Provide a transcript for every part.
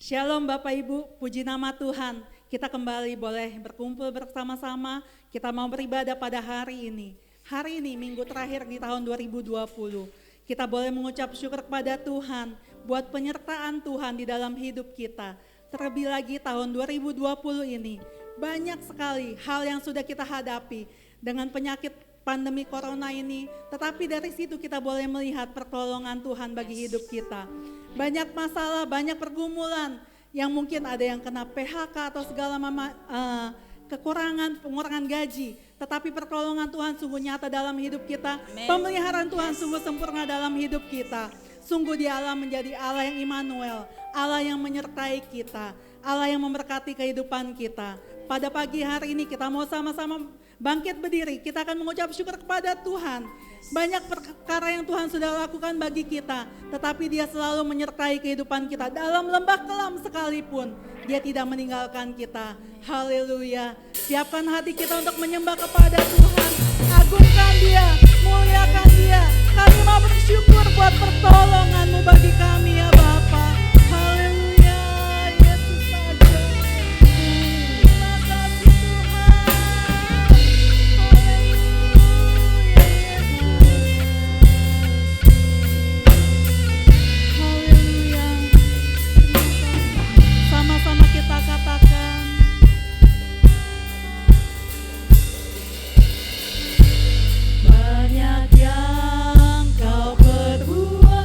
Shalom Bapak Ibu, puji nama Tuhan. Kita kembali boleh berkumpul bersama-sama, kita mau beribadah pada hari ini. Hari ini minggu terakhir di tahun 2020. Kita boleh mengucap syukur kepada Tuhan buat penyertaan Tuhan di dalam hidup kita. Terlebih lagi tahun 2020 ini banyak sekali hal yang sudah kita hadapi dengan penyakit pandemi corona ini, tetapi dari situ kita boleh melihat pertolongan Tuhan bagi hidup kita. Banyak masalah, banyak pergumulan yang mungkin ada yang kena PHK atau segala kekurangan, pengurangan gaji, tetapi pertolongan Tuhan sungguh nyata dalam hidup kita. Pemeliharaan Tuhan sungguh sempurna dalam hidup kita. Sungguh Dia Allah menjadi Allah yang Immanuel, Allah yang menyertai kita, Allah yang memberkati kehidupan kita. Pada pagi hari ini kita mau sama-sama bangkit berdiri, kita akan mengucap syukur kepada Tuhan. Banyak perkara yang Tuhan sudah lakukan bagi kita, tetapi Dia selalu menyertai kehidupan kita. Dalam lembah kelam sekalipun, Dia tidak meninggalkan kita. Haleluya. Siapkan hati kita untuk menyembah kepada Tuhan. Agungkan Dia, muliakan Dia. Kami mau bersyukur buat pertolongan-Mu bagi kami ya Bapa. Haleluya, Yesus saja. Terima kasih Tuhan. Haleluya. Sama-sama kita katakan. Banyak yang Kau perbuat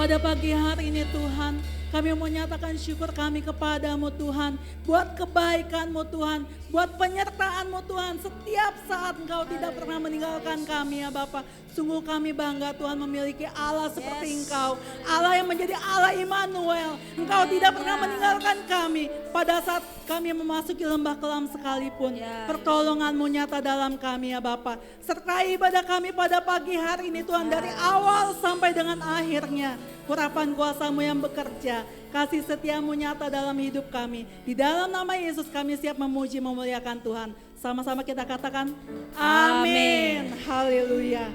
Pada pagi hari ini Tuhan, kami mau nyatakan syukur kami kepadamu Tuhan, buat kebaikan-Mu Tuhan, buat penyertaan-Mu Tuhan. Setiap saat Engkau tidak pernah meninggalkan kami ya Bapa. Sungguh kami bangga Tuhan memiliki Allah seperti Engkau, Allah yang menjadi Allah Immanuel. Engkau tidak pernah meninggalkan kami pada saat kami memasuki lembah kelam sekalipun. Pertolongan-Mu nyata dalam kami ya Bapa. Sertai ibadah kami pada pagi hari ini Tuhan, dari awal sampai dengan akhirnya. Urapan kuasa-Mu yang bekerja, kasih setia-Mu nyata dalam hidup kami. Di dalam nama Yesus kami siap memuji memuliakan Tuhan. Sama-sama kita katakan amin. Haleluya.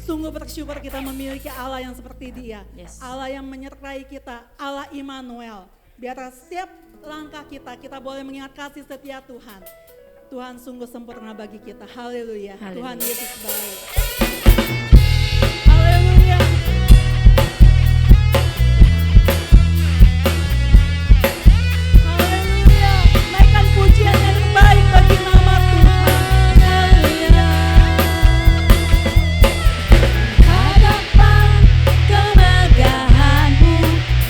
Sungguh bersyukur kita memiliki Allah yang seperti Dia. Allah yang menyertai kita, Allah Immanuel. Biar setiap langkah kita boleh mengingat kasih setia Tuhan. Tuhan sungguh sempurna bagi kita. Haleluya. Tuhan Yesus baik. Haleluya. Haleluya. Naikkan pujian yang terbaik bagi nama Tuhan. Haleluya. Hadapan kemegahan-Mu,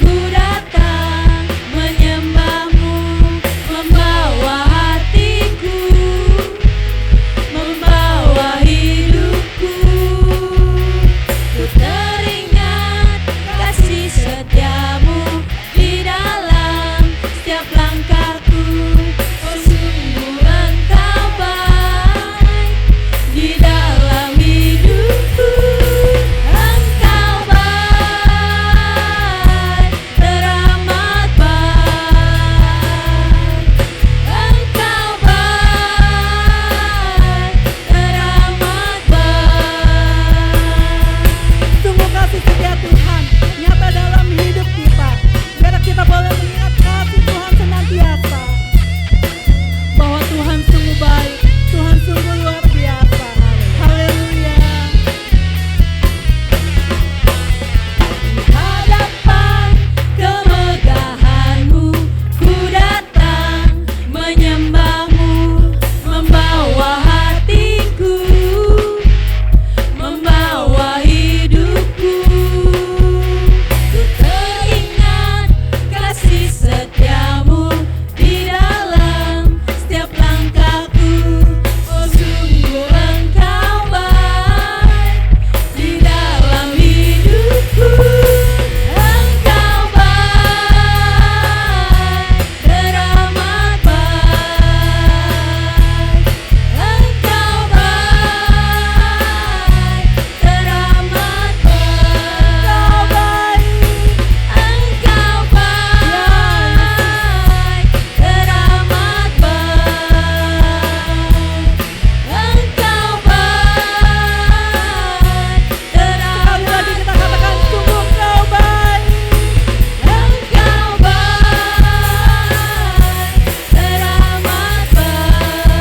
ku datang menyembah-Mu, membawa hatiku, membawa hidupku. Ku teringat kasih setia-Mu di dalam setiap langkahku. Oh sungguh Engkau baik di dalam hidupku. Engkau baik, teramat baik. Engkau baik, teramat baik. Sungguh kasih setia Tuhan nyata dalam hidup kita. Biar kita boleh mengingat kasih Tuhan senantiasa. Bahwa Tuhan sungguh baik, Tuhan sungguh luar biasa. Haleluya. Hadapan kemegahan-Mu, ku datang menyembah-Mu, membawa hatiku, membawa hidupku. Ku teringat kasih setia-Mu di dalam setiap langkahku. Oh sungguh Engkau baik di dalam hidupku. Engkau baik, teramat baik. Engkau baik, teramat baik. Engkau baik, teramat baik. Engkau baik, Sekali lagi kita katakan sungguh Engkau baik. Engkau baik, teramat baik.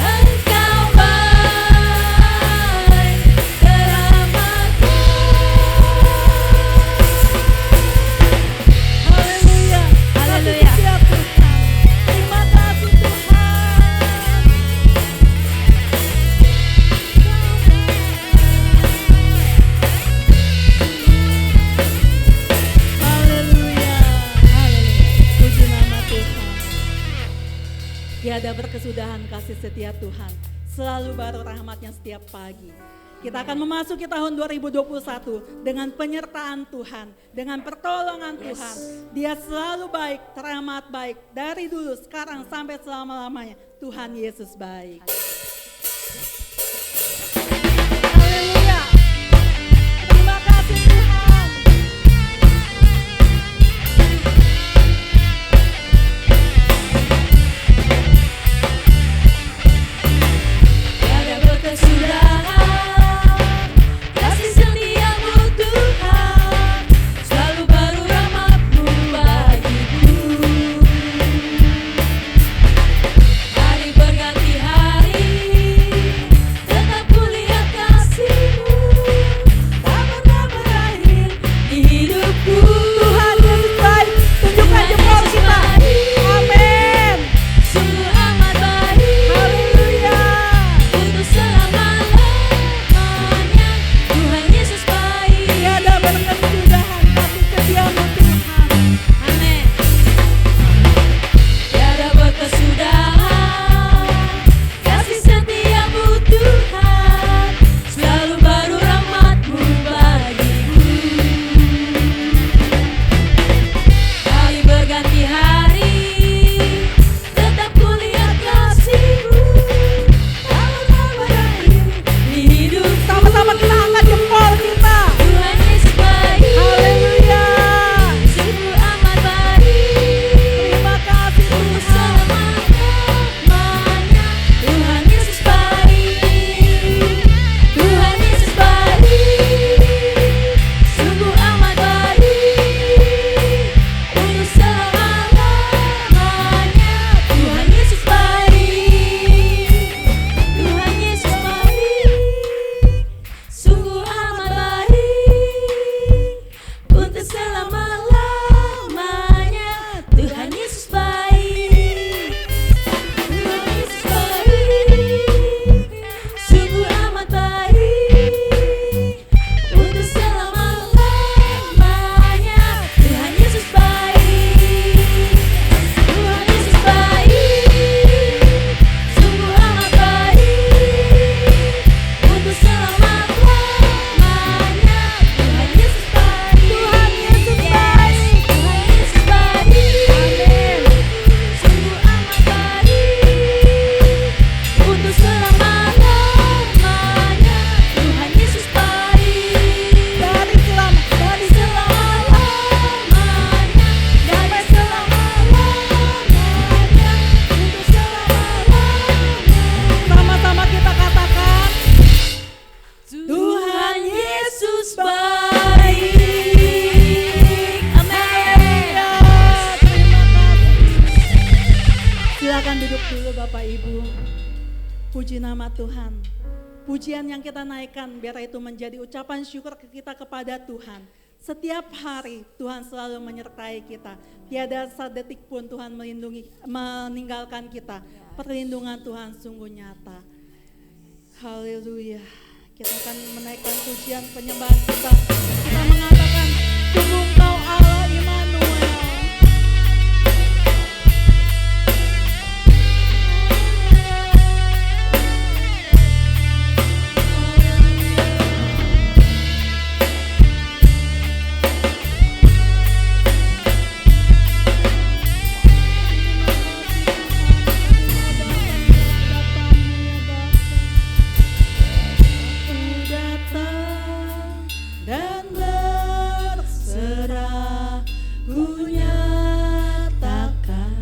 Engkau baik, teramat Haleluya. Haleluya. Kasih setia Tuhan. Terima kasih Tuhan. Haleluya. Puji nama Tuhan. Tiada berkesudahan kasih setia Tuhan. Selalu baru rahmatnya setiap pagi. Kita akan memasuki tahun 2021 dengan penyertaan Tuhan, dengan pertolongan Tuhan. Dia selalu baik, teramat baik. Dari dulu, sekarang, sampai selama-lamanya. Tuhan Yesus baik. Haleluya. Terima kasih Tuhan. Tiada berkesudahan kasih setia-Mu Tuhan, selalu baru rahmat-Mu bagiku. Hari berganti hari, Puji nama Tuhan. Pujian yang kita naikkan biar itu menjadi ucapan syukur kita kepada Tuhan. Setiap hari Tuhan selalu menyertai kita. Tiada sedetik pun Tuhan meninggalkan kita. Perlindungan Tuhan sungguh nyata. Haleluya. Kita akan menaikkan pujian penyembahan kita. Kita mengatakan, sungguh Engkau Allah Immanuel. Dan berserah ku nyatakan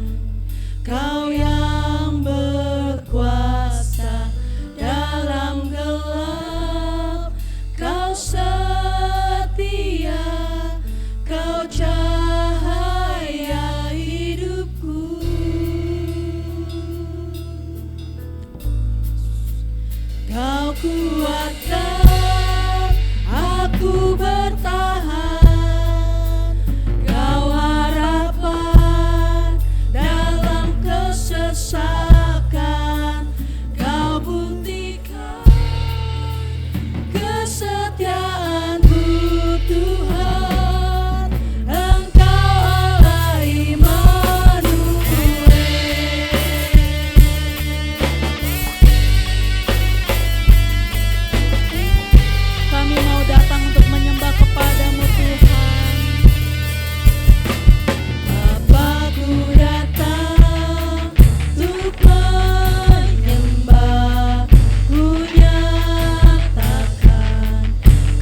Kau yang berkuasa dalam gelap, Kau setia, Kau cahaya hidupku. Kau kuatkan aku bertahan, Kau harapan dalam kesesakan, Kau buktikan kesetiaan-Mu Tuhan, Engkau Allah Immanuel. Kami mau datang untuk menyembah kepada-Mu Tuhan. Bapakku datang untuk menyembah, ku nyatakan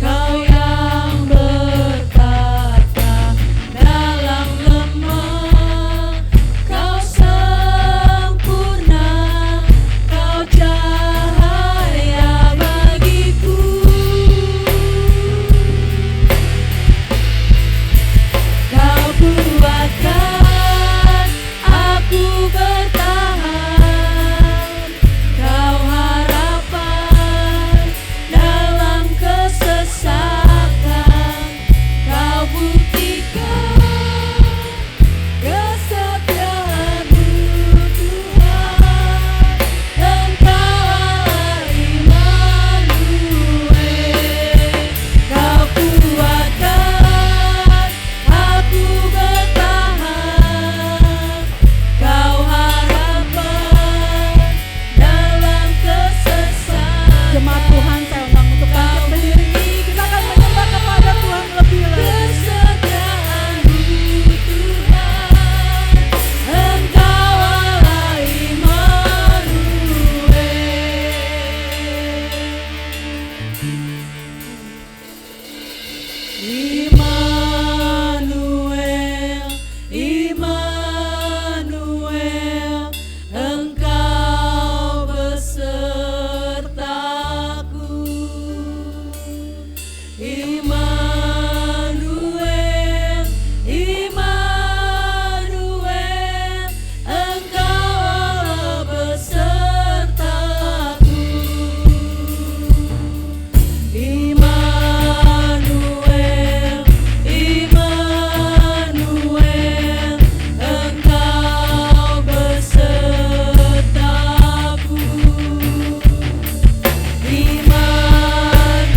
Kau yang berkata dalam lemah, Kau sempurna, Kau cahaya bagiku. Kau kuatkan aku bertahan, Kau harapan dalam kesesakan, Kau buktikan kesetiaan-Mu Tuhan, Engkau Allah Immanuel. Kau kuatkan aku bertahan, Kau harapan dalam kesesakan. Jemaat Tuhan, saya undang untuk bangkit berdiri. Kita akan menyembah kepada Tuhan lebih lagi. Kesetiaan-Mu Tuhan, Engkau Allah Immanuel. Immanuel, Engkau besertaku. Immanuel, Immanuel, Engkau Allah besertaku. Immanuel, Immanuel, Engkau besertaku. Immanuel,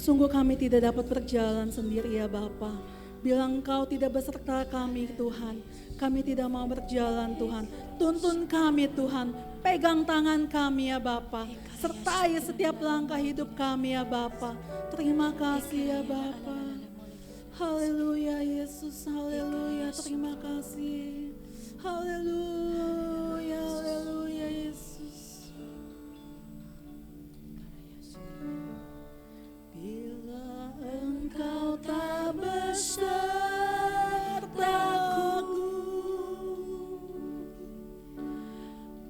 Sungguh kami tidak dapat berjalan sendiri ya Bapa. Bila Engkau tidak beserta kami Tuhan, kami tidak mau berjalan Tuhan. Tuntun kami Tuhan, pegang tangan kami ya Bapa. Sertai setiap langkah hidup kami ya Bapa. Terima kasih ya Bapa. Haleluya Yesus, haleluya, terima kasih. Haleluya, haleluya Yesus. Bila Engkau tak besertaku,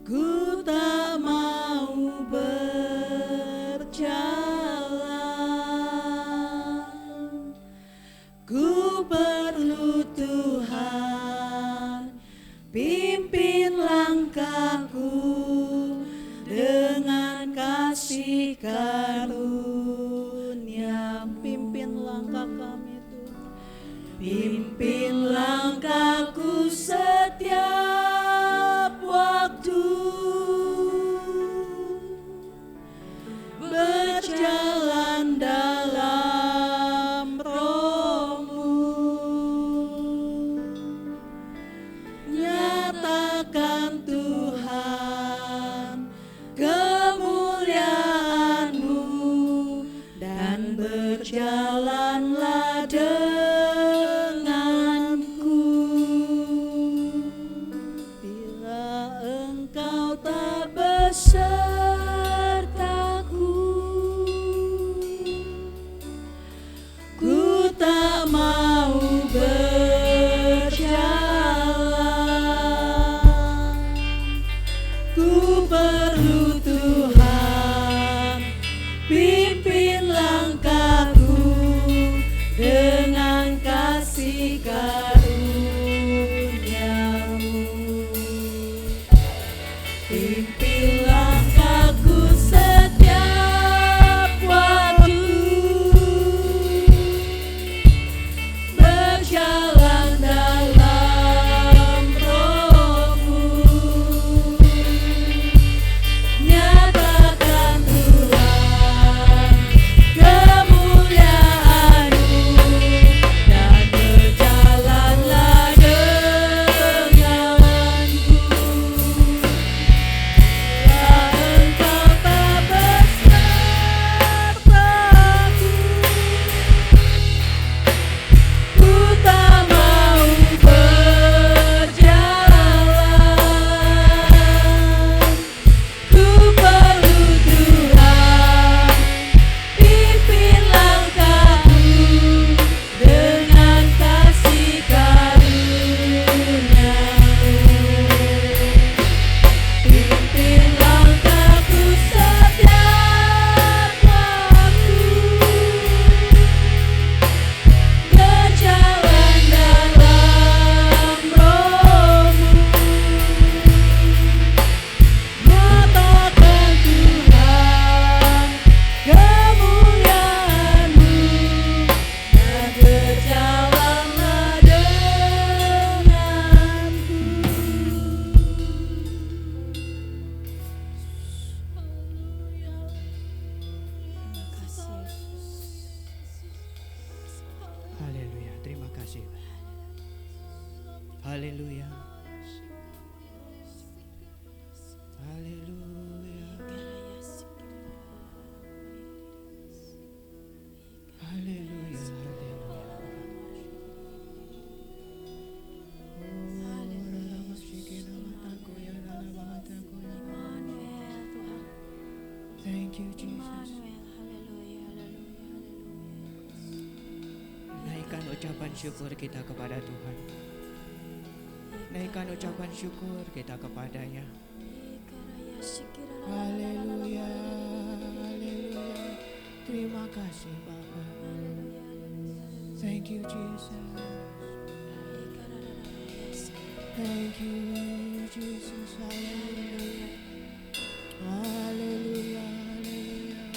ku tak mau berjalan. Ku perlu Tuhan, pimpin langkahku dengan kasih karunia. Pimpin langkah kami Tuhan, pimpin langkahku setiap waktu, berjalan dalam Roh-Mu. Nyatakan Tuhan kemuliaan-Mu dan berjalanlah denganku. Bila Engkau tak besertaku, ku tak mau berjalan. Ku perlu Tuhan, pimpin langkahku dengan kasih karunia-Mu. Pimpin langkahku setiap waktu, berjalan dalam Roh-Mu. Nyatakan Tuhan kemuliaan-Mu dan berjalanlah denganku. Engkau tak besertaku, ku tak mau berjalan. Ku perlu Tuhan, pimpin langkahku dengan kasih karunia-Mu. Pimpin langkahku setiap waktu, berjalan dalam Roh-Mu. Nyatakan Tuhan kemuliaan-Mu dan berjalanlah denganku. Haleluya, terima kasih. Haleluya. Haleluya. Haleluya. Thank you Jesus. Naikkan ucapan syukur kita kepada Tuhan. Naikkan ucapan syukur kita kepadanya. Haleluya, haleluya. Terima kasih Bapa. Thank you Jesus. Thank you Jesus. Haleluya. Haleluya, haleluya. Haleluya.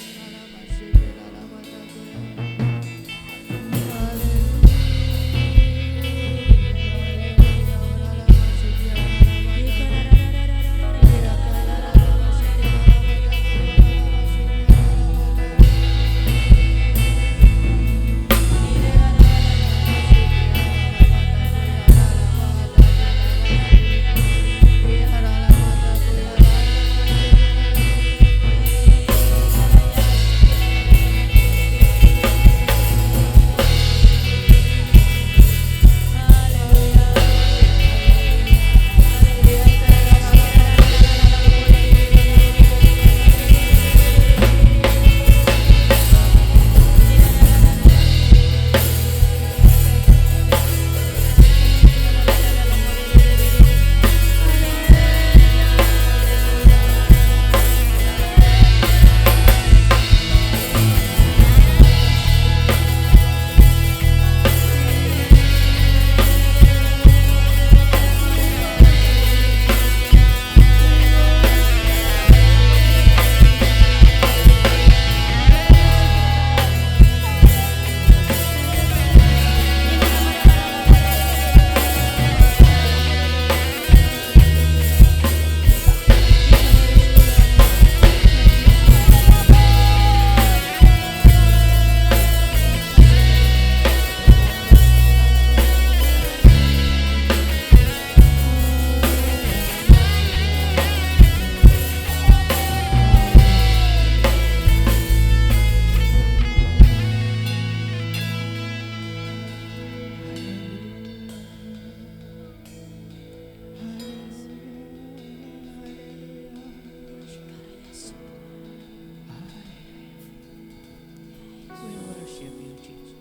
worship you, Jesus.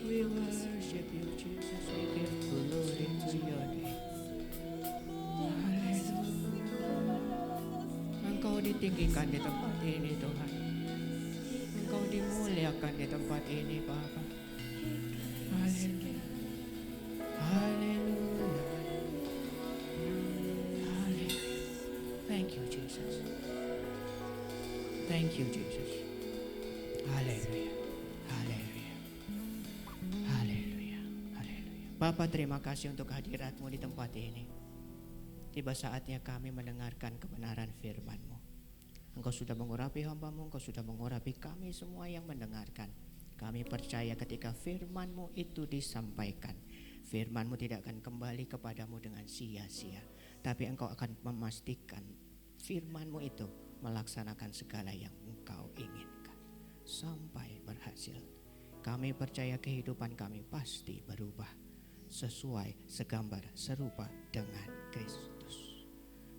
We worship you, Jesus. We give glory to your name. Hallelujah. Engkau ditinggikan di tempat ini, Tuhan. Engkau dimuliakan di tempat ini, Bapa. Haleluya. Haleluya. Haleluya. Thank you, Jesus. Thank you, Jesus. Haleluya. Haleluya. Haleluya. Haleluya. Bapa, terima kasih untuk hadirat-Mu di tempat ini. Tiba saatnya kami mendengarkan kebenaran firman-Mu. Engkau sudah mengurapi hamba-Mu, Engkau sudah mengurapi kami semua yang mendengarkan. Kami percaya ketika firman-Mu itu disampaikan, firman-Mu tidak akan kembali kepadamu dengan sia-sia, tapi Engkau akan memastikan firman-Mu itu melaksanakan segala yang Engkau inginkan sampai berhasil. Kami percaya kehidupan kami pasti berubah sesuai segambar serupa dengan Kristus.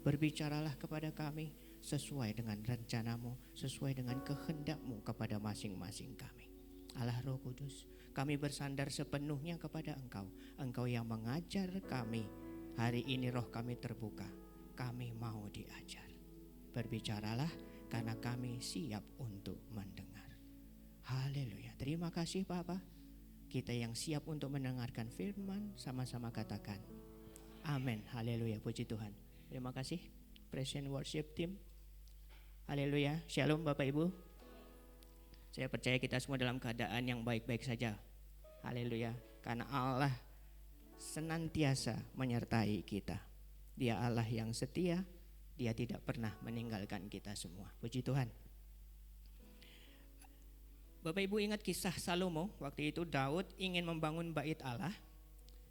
Berbicaralah kepada kami sesuai dengan rencana-Mu, sesuai dengan kehendak-Mu kepada masing-masing kami. Allah Roh Kudus, kami bersandar sepenuhnya kepada Engkau. Engkau yang mengajar kami. Hari ini roh kami terbuka. Kami mau diajar. Berbicaralah karena kami siap untuk mendengar. Haleluya. Terima kasih Bapa. Kita yang siap untuk mendengarkan firman sama-sama katakan amin. Haleluya. Puji Tuhan. Terima kasih Praise and Worship Team. Haleluya. Shalom Bapak Ibu. Saya percaya kita semua dalam keadaan yang baik-baik saja. Haleluya. Karena Allah senantiasa menyertai kita. Dia Allah yang setia. Dia tidak pernah meninggalkan kita semua. Puji Tuhan. Bapak Ibu ingat kisah Salomo. Waktu itu Daud ingin membangun bait Allah.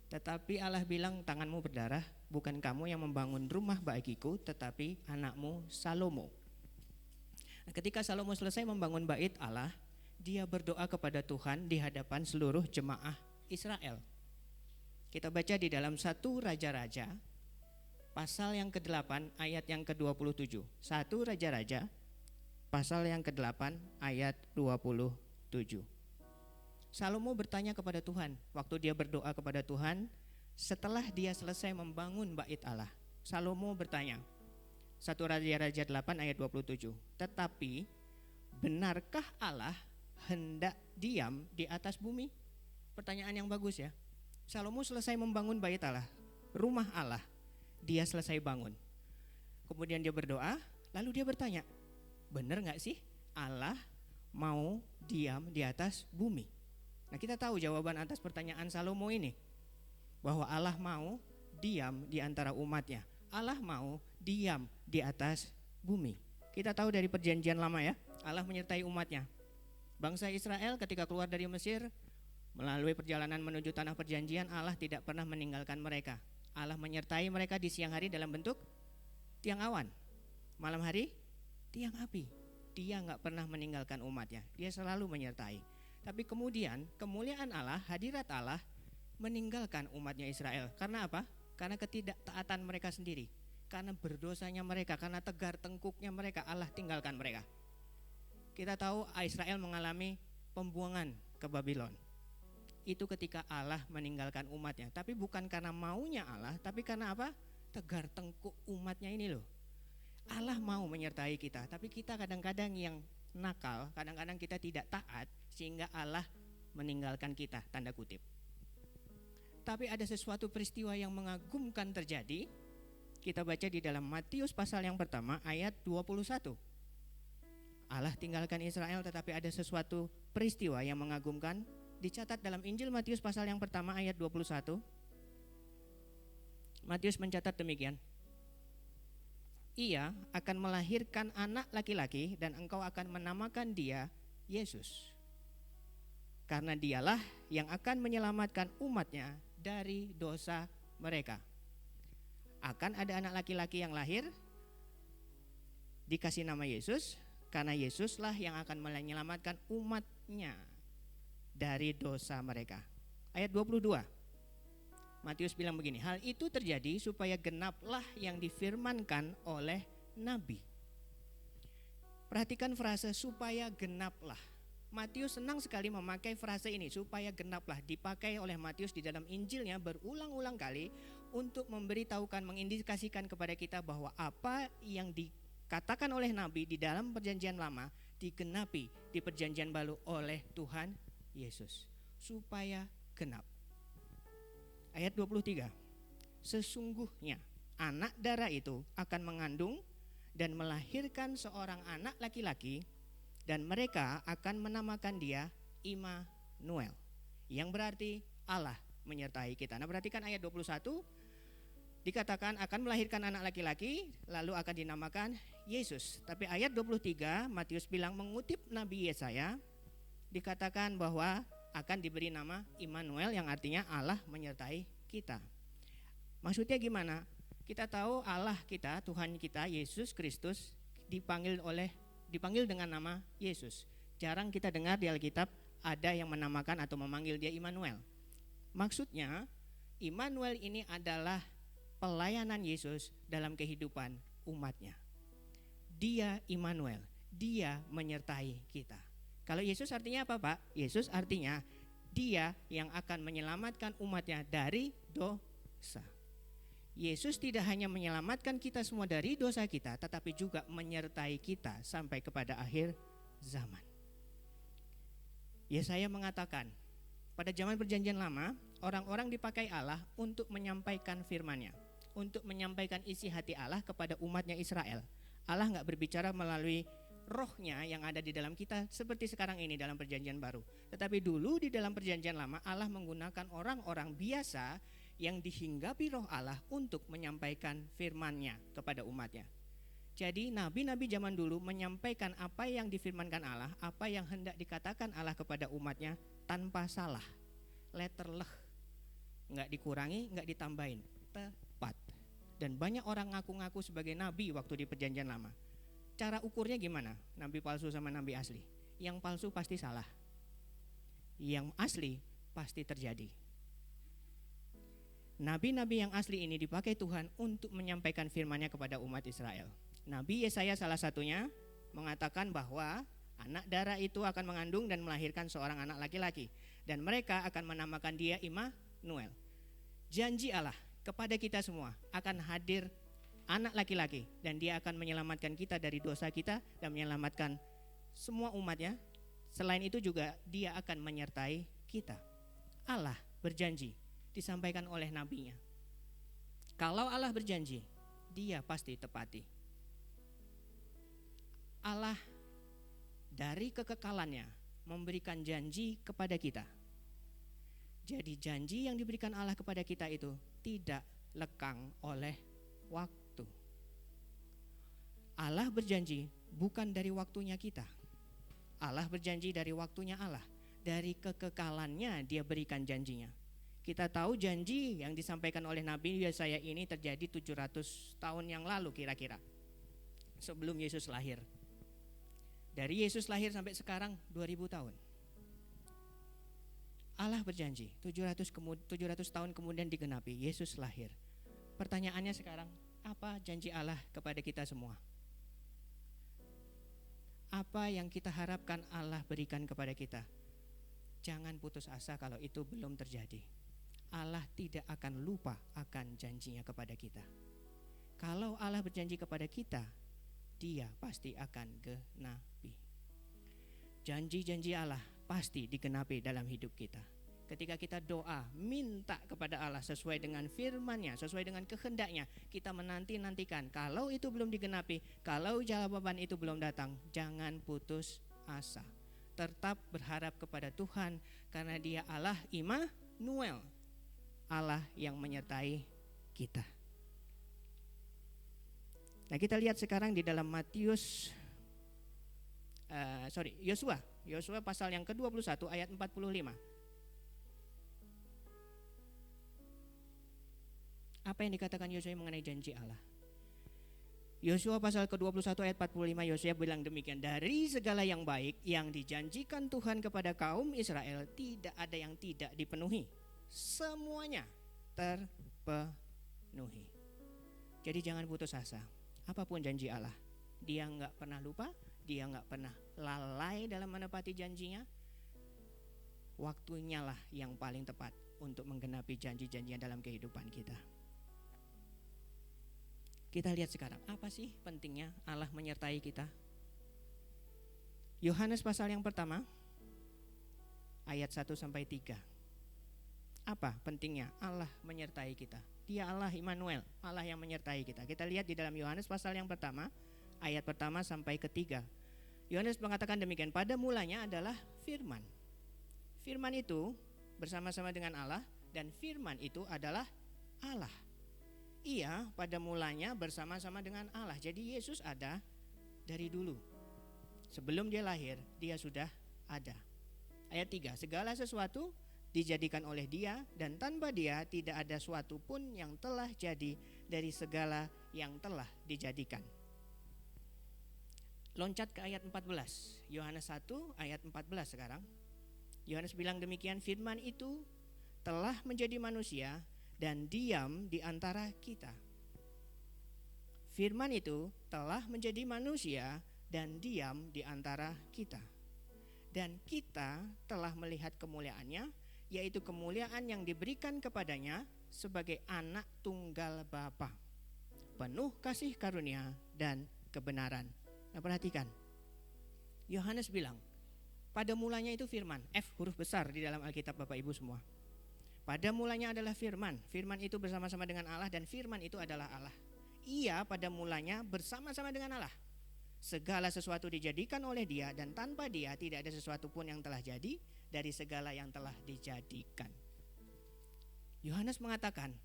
Tetapi Allah bilang tanganmu berdarah. Bukan kamu yang membangun rumah bagiku, tetapi anakmu Salomo. Nah, ketika Salomo selesai membangun bait Allah, dia berdoa kepada Tuhan di hadapan seluruh jemaah Israel. Kita baca di dalam 1 Raja-Raja pasal yang ke-8 ayat yang ke-27. 1 Raja-Raja pasal yang ke-8 ayat 27. Salomo bertanya kepada Tuhan, waktu dia berdoa kepada Tuhan, setelah dia selesai membangun bait Allah. Salomo bertanya, 1 Raja-Raja 8 ayat 27. Tetapi benarkah Allah hendak diam di atas bumi? Pertanyaan yang bagus ya. Salomo selesai membangun bait Allah, rumah Allah. Dia selesai bangun. Kemudian dia berdoa, lalu dia bertanya, benar gak sih Allah mau diam di atas bumi? Nah, kita tahu jawaban atas pertanyaan Salomo ini, bahwa Allah mau diam di antara umatnya. Allah mau diam di atas bumi. Kita tahu dari perjanjian lama ya, Allah menyertai umatnya. Bangsa Israel ketika keluar dari Mesir, melalui perjalanan menuju tanah perjanjian, Allah tidak pernah meninggalkan mereka. Allah menyertai mereka di siang hari dalam bentuk tiang awan, malam hari tiang api. Dia gak pernah meninggalkan umatnya, dia selalu menyertai. Tapi kemudian kemuliaan Allah, hadirat Allah meninggalkan umatnya Israel. Karena apa? Karena ketidaktaatan mereka sendiri. Karena berdosanya mereka, karena tegar tengkuknya mereka, Allah tinggalkan mereka. Kita tahu Israel mengalami pembuangan ke Babylon. Itu ketika Allah meninggalkan umatnya. Tapi bukan karena maunya Allah, tapi karena apa? Tegar tengkuk umatnya ini loh. Allah mau menyertai kita, tapi kita kadang-kadang yang nakal, kadang-kadang kita tidak taat, sehingga Allah meninggalkan kita, tanda kutip. Tapi ada sesuatu peristiwa yang mengagumkan terjadi. Kita baca di dalam Matius pasal yang pertama ayat 21. Allah tinggalkan Israel, tetapi ada sesuatu peristiwa yang mengagumkan. Dicatat dalam Injil Matius pasal yang pertama ayat 21. Matius mencatat demikian. Ia akan melahirkan anak laki-laki dan engkau akan menamakan dia Yesus. Karena dialah yang akan menyelamatkan umatnya dari dosa mereka. Akan ada anak laki-laki yang lahir, dikasih nama Yesus, karena Yesuslah yang akan menyelamatkan umatnya dari dosa mereka. Ayat 22. Matius bilang begini, hal itu terjadi supaya genaplah yang difirmankan oleh Nabi. Perhatikan frase supaya genaplah. Matius senang sekali memakai frase ini supaya genaplah, dipakai oleh Matius di dalam Injilnya berulang-ulang kali untuk memberitahukan, mengindikasikan kepada kita bahwa apa yang dikatakan oleh Nabi di dalam perjanjian lama digenapi di perjanjian baru oleh Tuhan Yesus supaya genap. Ayat 23. Sesungguhnya anak darah itu akan mengandung dan melahirkan seorang anak laki-laki, dan mereka akan menamakan dia Immanuel, yang berarti Allah menyertai kita. Nah, perhatikan ayat 21, dikatakan akan melahirkan anak laki-laki, lalu akan dinamakan Yesus. Tapi ayat 23 Matius bilang, mengutip Nabi Yesaya, dikatakan bahwa akan diberi nama Immanuel, yang artinya Allah menyertai kita. Maksudnya gimana? Kita tahu Allah kita, Tuhan kita Yesus Kristus dipanggil dengan nama Yesus. Jarang kita dengar di Alkitab ada yang menamakan atau memanggil dia Immanuel. Maksudnya Immanuel ini adalah pelayanan Yesus dalam kehidupan umatnya. Dia Immanuel, dia menyertai kita. Kalau Yesus artinya apa, Pak? Yesus artinya dia yang akan menyelamatkan umatnya dari dosa. Yesus tidak hanya menyelamatkan kita semua dari dosa kita, tetapi juga menyertai kita sampai kepada akhir zaman. Yesaya mengatakan, pada zaman perjanjian lama, orang-orang dipakai Allah untuk menyampaikan firman-Nya, untuk menyampaikan isi hati Allah kepada umatnya Israel. Allah nggak berbicara melalui rohnya yang ada di dalam kita seperti sekarang ini dalam perjanjian baru. Tetapi dulu di dalam perjanjian lama, Allah menggunakan orang-orang biasa yang dihinggapi roh Allah untuk menyampaikan firman-Nya kepada umatnya. Jadi nabi-nabi zaman dulu menyampaikan apa yang difirmankan Allah, apa yang hendak dikatakan Allah kepada umatnya tanpa salah, letterleh, nggak dikurangi, nggak ditambahin, tepat. Dan banyak orang ngaku-ngaku sebagai nabi waktu di perjanjian lama. Cara ukurnya gimana? Nabi palsu sama nabi asli. Yang palsu pasti salah, yang asli pasti terjadi. Nabi-nabi yang asli ini dipakai Tuhan untuk menyampaikan firman-Nya kepada umat Israel. Nabi Yesaya salah satunya mengatakan bahwa anak darah itu akan mengandung dan melahirkan seorang anak laki-laki, dan mereka akan menamakan dia Immanuel. Janji Allah kepada kita semua akan hadir anak laki-laki, dan dia akan menyelamatkan kita dari dosa kita dan menyelamatkan semua umatnya. Selain itu juga dia akan menyertai kita. Allah berjanji, disampaikan oleh nabinya. Kalau Allah berjanji, dia pasti tepati. Allah dari kekekalannya memberikan janji kepada kita. Jadi janji yang diberikan Allah kepada kita itu tidak lekang oleh waktu. Allah berjanji bukan dari waktunya kita. Allah berjanji dari waktunya Allah. Dari kekekalannya dia berikan janjinya. Kita tahu janji yang disampaikan oleh Nabi Yesaya ini terjadi 700 tahun yang lalu kira-kira, sebelum Yesus lahir. Dari Yesus lahir sampai sekarang 2000 tahun. Allah berjanji 700 tahun kemudian digenapi, Yesus lahir. Pertanyaannya sekarang, apa janji Allah kepada kita semua? Apa yang kita harapkan Allah berikan kepada kita? Jangan putus asa kalau itu belum terjadi. Allah tidak akan lupa akan janjinya kepada kita. Kalau Allah berjanji kepada kita, dia pasti akan genapi. Janji-janji Allah pasti digenapi dalam hidup kita. Ketika kita doa, minta kepada Allah sesuai dengan firman-Nya, sesuai dengan kehendak-Nya, kita menanti-nantikan. Kalau itu belum digenapi, kalau jawaban itu belum datang, jangan putus asa. Tetap berharap kepada Tuhan, karena dia Allah Immanuel, Allah yang menyertai kita. Nah, kita lihat sekarang di dalam Yosua pasal yang ke-21 ayat 45. Apa yang dikatakan Yosua mengenai janji Allah? Yosua pasal ke-21 ayat 45, Yosua bilang demikian, dari segala yang baik yang dijanjikan Tuhan kepada kaum Israel, tidak ada yang tidak dipenuhi. Semuanya terpenuhi. Jadi jangan putus asa. Apapun janji Allah, dia enggak pernah lupa, dia nggak pernah lalai dalam menepati janjinya, waktunya lah yang paling tepat untuk menggenapi janji-janjinya dalam kehidupan kita. Kita lihat sekarang, apa sih pentingnya Allah menyertai kita? Yohanes pasal yang pertama, ayat 1-3. Apa pentingnya Allah menyertai kita? Dia Allah Immanuel, Allah yang menyertai kita. Kita lihat di dalam Yohanes pasal yang pertama, ayat pertama sampai ketiga. Yohanes mengatakan demikian, pada mulanya adalah firman. Firman itu bersama-sama dengan Allah, dan firman itu adalah Allah. Ia pada mulanya bersama-sama dengan Allah. Jadi Yesus ada dari dulu. Sebelum dia lahir, dia sudah ada. Ayat 3, segala sesuatu dijadikan oleh dia, dan tanpa dia tidak ada suatu pun yang telah jadi dari segala yang telah dijadikan. Loncat ke ayat 14, Yohanes 1 ayat 14 sekarang. Yohanes bilang demikian, firman itu telah menjadi manusia dan diam di antara kita. Firman itu telah menjadi manusia dan diam di antara kita. Dan kita telah melihat kemuliaannya, yaitu kemuliaan yang diberikan kepadanya sebagai anak tunggal Bapa, penuh kasih karunia dan kebenaran. Nah, perhatikan, Yohanes bilang pada mulanya itu firman, F huruf besar di dalam Alkitab Bapak Ibu semua. Pada mulanya adalah firman, firman itu bersama-sama dengan Allah, dan firman itu adalah Allah. Ia pada mulanya bersama-sama dengan Allah. Segala sesuatu dijadikan oleh dia, dan tanpa dia tidak ada sesuatu pun yang telah jadi dari segala yang telah dijadikan. Yohanes mengatakan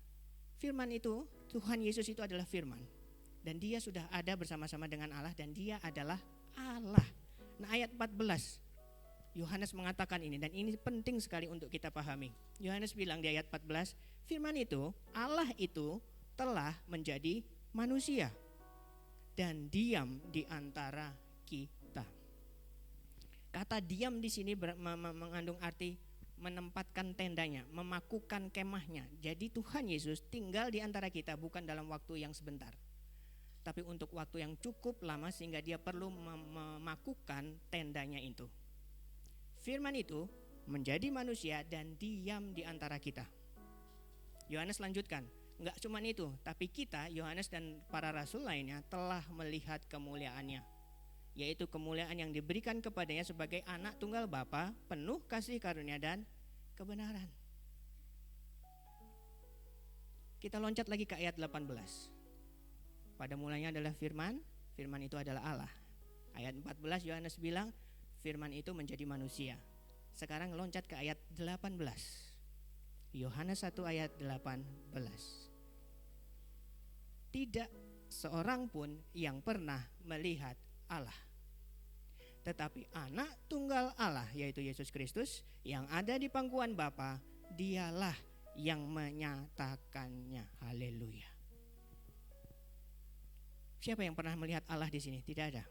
firman itu, Tuhan Yesus itu adalah firman, dan dia sudah ada bersama-sama dengan Allah, dan dia adalah Allah. Nah, ayat 14 Yohanes mengatakan ini, dan ini penting sekali untuk kita pahami. Yohanes bilang di ayat 14, firman itu, Allah itu telah menjadi manusia dan diam di antara kita. Kata diam di sini mengandung arti menempatkan tendanya, memakukan kemahnya. Jadi Tuhan Yesus tinggal di antara kita bukan dalam waktu yang sebentar, tapi untuk waktu yang cukup lama sehingga dia perlu memakukan tendanya itu. Firman itu menjadi manusia dan diam di antara kita. Yohanes lanjutkan, enggak cuma itu, tapi kita, Yohanes dan para rasul lainnya telah melihat kemuliaannya, yaitu kemuliaan yang diberikan kepadanya sebagai anak tunggal Bapa, penuh kasih karunia dan kebenaran. Kita loncat lagi ke ayat 18. Pada mulanya adalah firman, firman itu adalah Allah. Ayat 14 Yohanes bilang firman itu menjadi manusia. Sekarang loncat ke ayat 18. Yohanes 1 ayat 18. Tidak seorang pun yang pernah melihat Allah, tetapi anak tunggal Allah yaitu Yesus Kristus yang ada di pangkuan Bapa, dialah yang menyatakannya. Haleluya. Siapa yang pernah melihat Allah di sini? Tidak ada.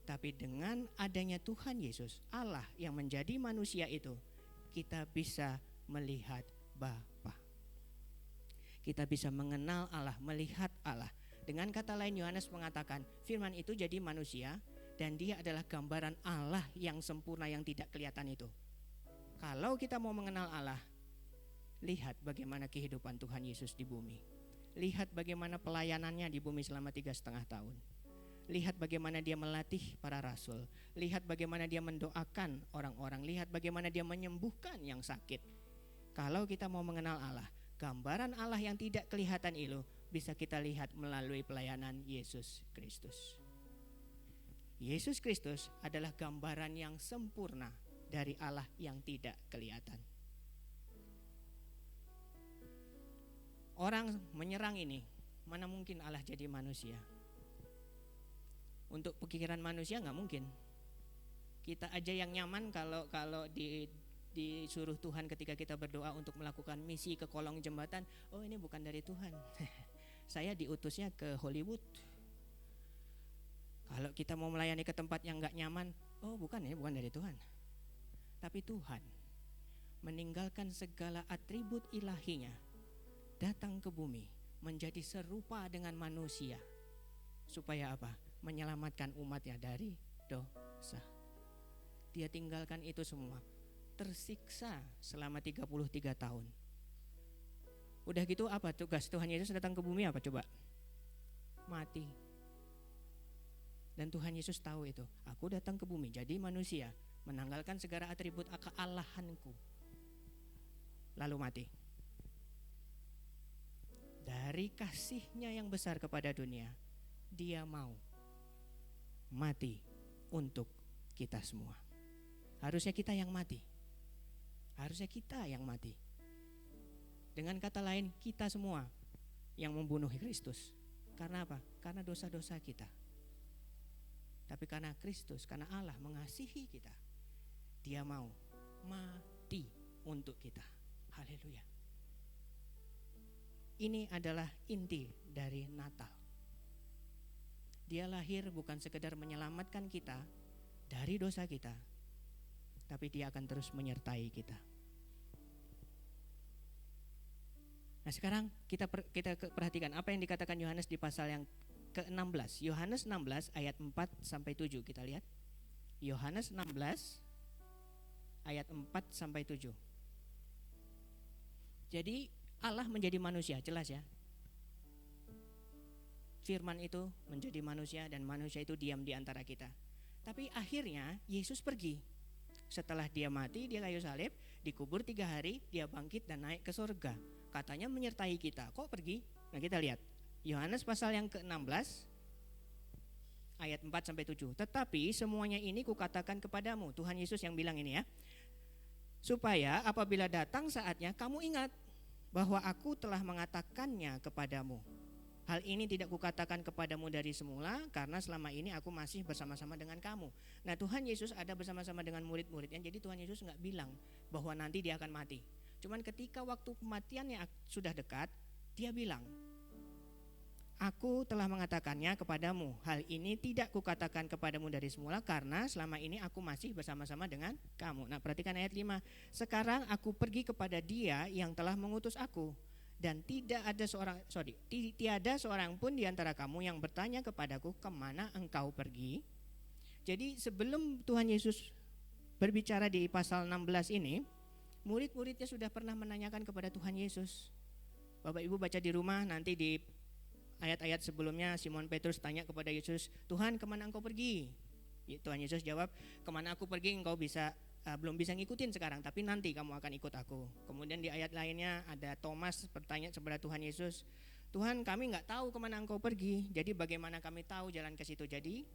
Tapi dengan adanya Tuhan Yesus, Allah yang menjadi manusia itu, kita bisa melihat Bapa. Kita bisa mengenal Allah, melihat Allah. Dengan kata lain Yohanes mengatakan firman itu jadi manusia dan dia adalah gambaran Allah yang sempurna yang tidak kelihatan itu. Kalau kita mau mengenal Allah, lihat bagaimana kehidupan Tuhan Yesus di bumi. Lihat bagaimana pelayanannya di bumi selama 3,5 tahun. Lihat bagaimana dia melatih para rasul. Lihat bagaimana dia mendoakan orang-orang. Lihat bagaimana dia menyembuhkan yang sakit. Kalau kita mau mengenal Allah, gambaran Allah yang tidak kelihatan itu bisa kita lihat melalui pelayanan Yesus Kristus. Yesus Kristus adalah gambaran yang sempurna dari Allah yang tidak kelihatan. Orang menyerang ini, mana mungkin Allah jadi manusia? Untuk pikiran manusia nggak mungkin. Kita aja yang nyaman kalau disuruh Tuhan ketika kita berdoa untuk melakukan misi ke kolong jembatan, oh ini bukan dari Tuhan. Saya diutusnya ke Hollywood. Kalau kita mau melayani ke tempat yang nggak nyaman, oh bukan dari Tuhan. Tapi Tuhan meninggalkan segala atribut ilahinya, datang ke bumi menjadi serupa dengan manusia. Supaya apa? menyelamatkan umatnya dari dosa. Dia tinggalkan itu semua, tersiksa selama 33 tahun. Udah gitu apa tugas Tuhan Yesus datang ke bumi apa coba? Mati. Dan Tuhan Yesus tahu itu. Aku datang ke bumi jadi manusia, menanggalkan segala atribut kealahanku, lalu mati. Dari kasihnya yang besar kepada dunia, dia mau mati untuk kita semua. Harusnya kita yang mati. Harusnya kita yang mati. Dengan kata lain, kita semua yang membunuh Kristus. Karena apa? Karena dosa-dosa kita. Tapi karena Kristus, karena Allah mengasihi kita, dia mau mati untuk kita. Haleluya. Ini adalah inti dari Natal. Dia lahir bukan sekedar menyelamatkan kita dari dosa kita, tapi dia akan terus menyertai kita. Nah sekarang kita perhatikan apa yang dikatakan Yohanes di pasal yang ke-16. Yohanes 16 ayat 4 sampai 7 kita lihat. Yohanes 16 ayat 4 sampai 7. Jadi Allah menjadi manusia, jelas ya. Firman itu menjadi manusia dan manusia itu diam di antara kita. Tapi akhirnya Yesus pergi. Setelah dia mati di kayu salib, dikubur 3 hari, dia bangkit dan naik ke surga. Katanya menyertai kita. Kok pergi? Nah kita lihat. Yohanes pasal yang ke-16 ayat 4 sampai 7. Tetapi semuanya ini kukatakan kepadamu, Tuhan Yesus yang bilang ini ya. Supaya apabila datang saatnya kamu ingat bahwa aku telah mengatakannya kepadamu. Hal ini tidak kukatakan kepadamu dari semula karena selama ini aku masih bersama-sama dengan kamu. Nah Tuhan Yesus ada bersama-sama dengan murid-muridnya. Jadi Tuhan Yesus gak bilang bahwa nanti dia akan mati. Cuman ketika waktu kematiannya sudah dekat, dia bilang, aku telah mengatakannya kepadamu. Hal ini tidak kukatakan kepadamu dari semula karena selama ini aku masih bersama-sama dengan kamu. Nah perhatikan ayat 5. Sekarang aku pergi kepada dia yang telah mengutus aku. Dan tiada seorang pun di antara kamu yang bertanya kepadaku, kemana engkau pergi? Jadi sebelum Tuhan Yesus berbicara di pasal 16 ini, murid-muridnya sudah pernah menanyakan kepada Tuhan Yesus. Bapak Ibu baca di rumah, nanti di ayat-ayat sebelumnya Simon Petrus tanya kepada Yesus, Tuhan kemana engkau pergi? Tuhan Yesus jawab, kemana aku pergi engkau belum bisa ngikutin sekarang, tapi nanti kamu akan ikut aku. Kemudian di ayat lainnya ada Thomas bertanya kepada Tuhan Yesus, Tuhan kami gak tahu kemana engkau pergi, jadi bagaimana kami tahu jalan ke situ? Jadi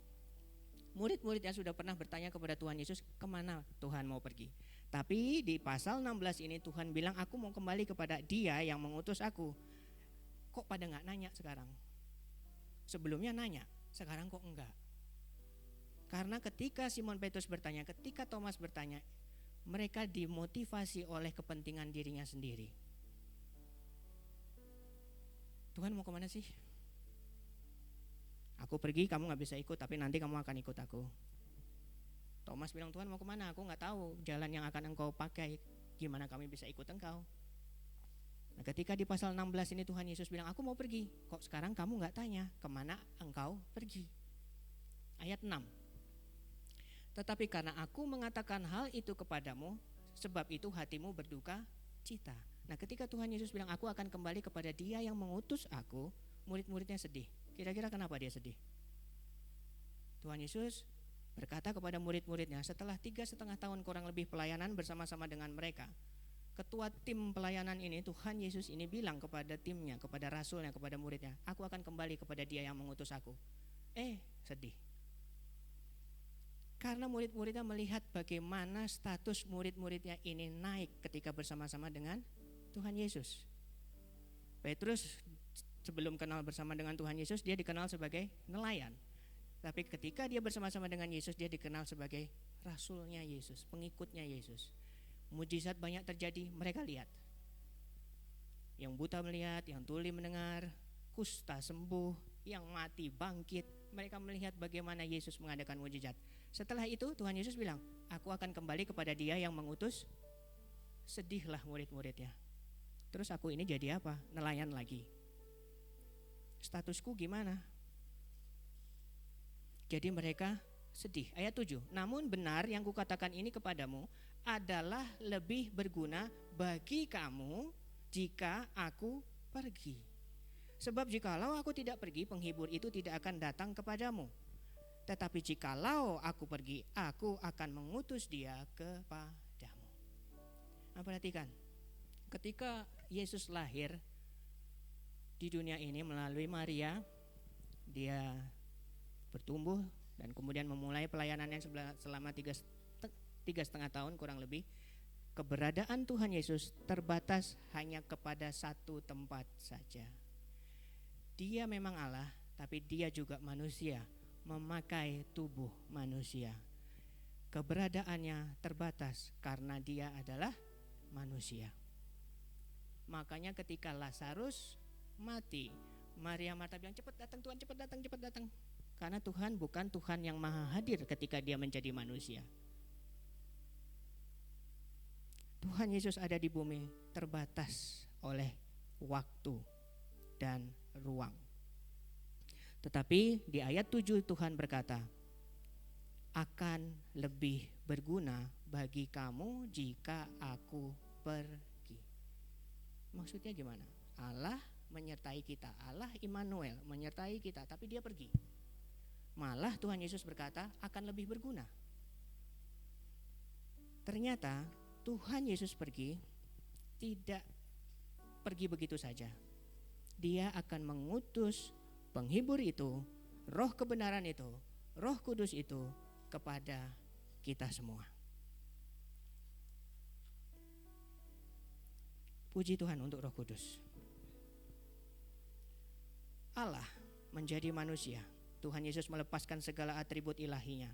murid-murid yang sudah pernah bertanya kepada Tuhan Yesus, kemana Tuhan mau pergi? Tapi di pasal 16 ini Tuhan bilang, aku mau kembali kepada dia yang mengutus aku. Kok pada gak nanya sekarang? Sebelumnya nanya, sekarang kok enggak? Karena ketika Simon Petrus bertanya, ketika Thomas bertanya, mereka dimotivasi oleh kepentingan dirinya sendiri. Tuhan mau kemana sih? Aku pergi, kamu gak bisa ikut, tapi nanti kamu akan ikut aku. Thomas bilang, Tuhan mau kemana? Aku gak tahu jalan yang akan engkau pakai, gimana kami bisa ikut engkau? Nah, ketika di pasal 16 ini Tuhan Yesus bilang, aku mau pergi. Kok sekarang kamu gak tanya, kemana engkau pergi? Ayat 6. Tetapi karena aku mengatakan hal itu kepadamu, sebab itu hatimu berduka cita. Nah ketika Tuhan Yesus bilang aku akan kembali kepada dia yang mengutus aku, murid-muridnya sedih. Kira-kira kenapa dia sedih? Tuhan Yesus berkata kepada murid-muridnya setelah 3,5 tahun kurang lebih pelayanan bersama-sama dengan mereka. Ketua tim pelayanan ini, Tuhan Yesus ini bilang kepada timnya, kepada rasulnya, kepada muridnya, aku akan kembali kepada dia yang mengutus aku. Sedih. Karena murid-muridnya melihat bagaimana status murid-muridnya ini naik ketika bersama-sama dengan Tuhan Yesus. Petrus sebelum kenal bersama dengan Tuhan Yesus, dia dikenal sebagai nelayan. Tapi ketika dia bersama-sama dengan Yesus, dia dikenal sebagai rasulnya Yesus, pengikutnya Yesus. Mujizat banyak terjadi, mereka lihat. Yang buta melihat, yang tuli mendengar, kusta sembuh, yang mati bangkit. Mereka melihat bagaimana Yesus mengadakan mujizat. Setelah itu Tuhan Yesus bilang, aku akan kembali kepada dia yang mengutus. Sedihlah murid-muridnya. Terus aku ini jadi apa? Nelayan lagi. Statusku gimana? Jadi mereka sedih. Ayat 7. Namun benar yang kukatakan ini kepadamu adalah lebih berguna bagi kamu jika aku pergi. Sebab jikalau aku tidak pergi, penghibur itu tidak akan datang kepadamu. Tetapi jikalau aku pergi, aku akan mengutus dia kepadamu. Nah, perhatikan, ketika Yesus lahir di dunia ini melalui Maria, dia bertumbuh dan kemudian memulai pelayanannya selama 3,5 tahun kurang lebih. Keberadaan Tuhan Yesus terbatas hanya kepada satu tempat saja. Dia memang Allah, tapi dia juga manusia, memakai tubuh manusia. Keberadaannya terbatas karena dia adalah manusia. Makanya ketika Lazarus mati, Maria Marta bilang, cepat datang Tuhan, cepat datang, cepat datang. Karena Tuhan bukan Tuhan yang maha hadir ketika dia menjadi manusia. Tuhan Yesus ada di bumi terbatas oleh waktu dan ruang. Tetapi di ayat 7 Tuhan berkata, akan lebih berguna bagi kamu jika aku pergi. Maksudnya gimana? Allah menyertai kita, Allah Immanuel menyertai kita, tapi dia pergi. Malah Tuhan Yesus berkata akan lebih berguna. Ternyata Tuhan Yesus pergi tidak pergi begitu saja. Dia akan mengutus penghibur itu, roh kebenaran itu, roh kudus itu kepada kita semua. Puji Tuhan untuk roh kudus. Allah menjadi manusia. Tuhan Yesus melepaskan segala atribut ilahinya.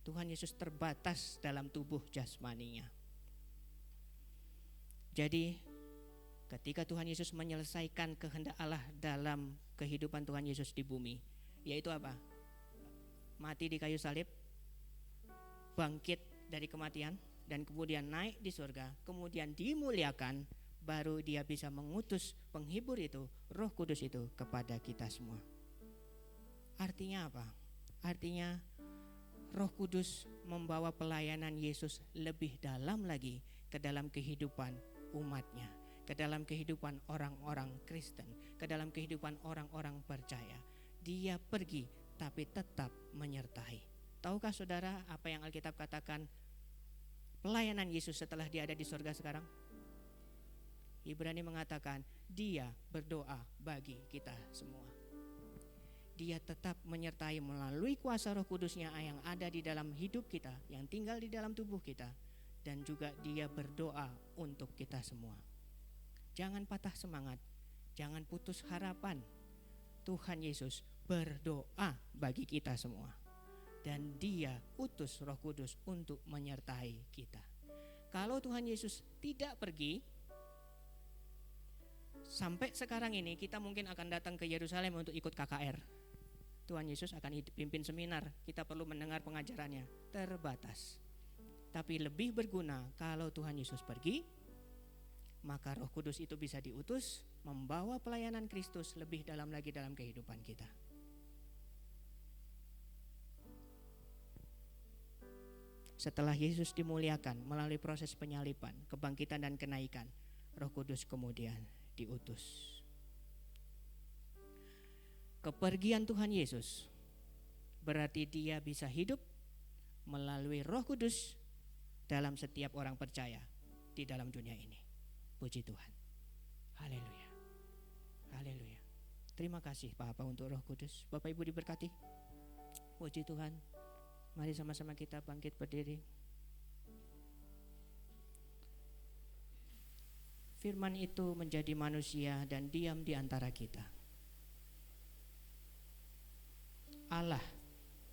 Tuhan Yesus terbatas dalam tubuh jasmaninya. Jadi ketika Tuhan Yesus menyelesaikan kehendak Allah dalam kehidupan Tuhan Yesus di bumi, yaitu apa? Mati di kayu salib, bangkit dari kematian, dan kemudian naik di surga, kemudian dimuliakan, baru dia bisa mengutus penghibur itu, roh kudus itu kepada kita semua. Artinya apa? Artinya roh kudus membawa pelayanan Yesus lebih dalam lagi ke dalam kehidupan umatnya, ke dalam kehidupan orang-orang Kristen, ke dalam kehidupan orang-orang percaya. Dia pergi tapi tetap menyertai. Tahukah saudara apa yang Alkitab katakan pelayanan Yesus setelah dia ada di surga sekarang? Ibrani mengatakan dia berdoa bagi kita semua. Dia tetap menyertai melalui kuasa roh kudusnya yang ada di dalam hidup kita, yang tinggal di dalam tubuh kita. Dan juga dia berdoa untuk kita semua. Jangan patah semangat, jangan putus harapan. Tuhan Yesus berdoa bagi kita semua. Dan dia utus roh kudus untuk menyertai kita. Kalau Tuhan Yesus tidak pergi, sampai sekarang ini kita mungkin akan datang ke Yerusalem untuk ikut KKR. Tuhan Yesus akan pimpin seminar, kita perlu mendengar pengajarannya, terbatas. Tapi lebih berguna kalau Tuhan Yesus pergi, maka Roh Kudus itu bisa diutus membawa pelayanan Kristus lebih dalam lagi dalam kehidupan kita. Setelah Yesus dimuliakan melalui proses penyaliban, kebangkitan dan kenaikan, Roh Kudus kemudian diutus. Kepergian Tuhan Yesus berarti dia bisa hidup melalui Roh Kudus dalam setiap orang percaya di dalam dunia ini. Puji Tuhan. Haleluya. Haleluya. Terima kasih Bapak untuk Roh Kudus. Bapak Ibu diberkati. Puji Tuhan. Mari sama-sama kita bangkit berdiri. Firman itu menjadi manusia dan diam di antara kita. Allah